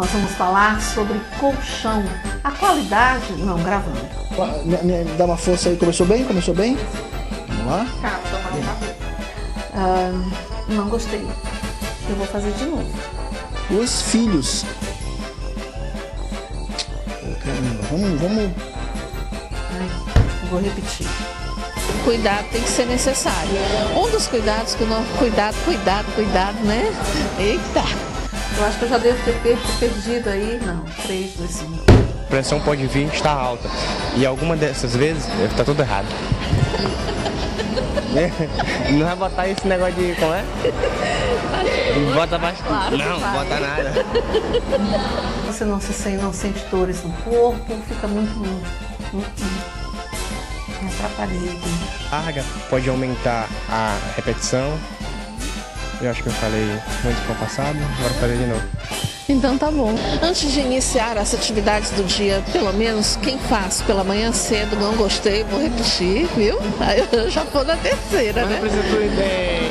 Nós vamos falar sobre colchão. A qualidade... Não, gravando. Me dá uma força aí. Começou bem? Começou bem? Vamos lá? Não gostei. Eu vou fazer de novo. Os filhos. Caramba, vamos... Vou repetir. Cuidado tem que ser necessário. Um dos cuidados que o nosso... Cuidado, né? Eita! Eu acho que eu já devo ter perdido aí. Não, 3, 2, 5. A pressão pode vir estar alta. E alguma dessas vezes está tudo errado. Não vai botar esse negócio de... Como é? Bota bastante. Claro, não bota nada. Você não sente dores no corpo, fica muito... Me atrapalhei. Carga pode aumentar a repetição. Eu acho que eu falei muito no passado, agora eu falei de novo. Então tá bom. Antes de iniciar as atividades do dia, pelo menos quem faz pela manhã cedo, não gostei, vou repetir, viu? Aí eu já vou na terceira, né? Não apresentou ideia.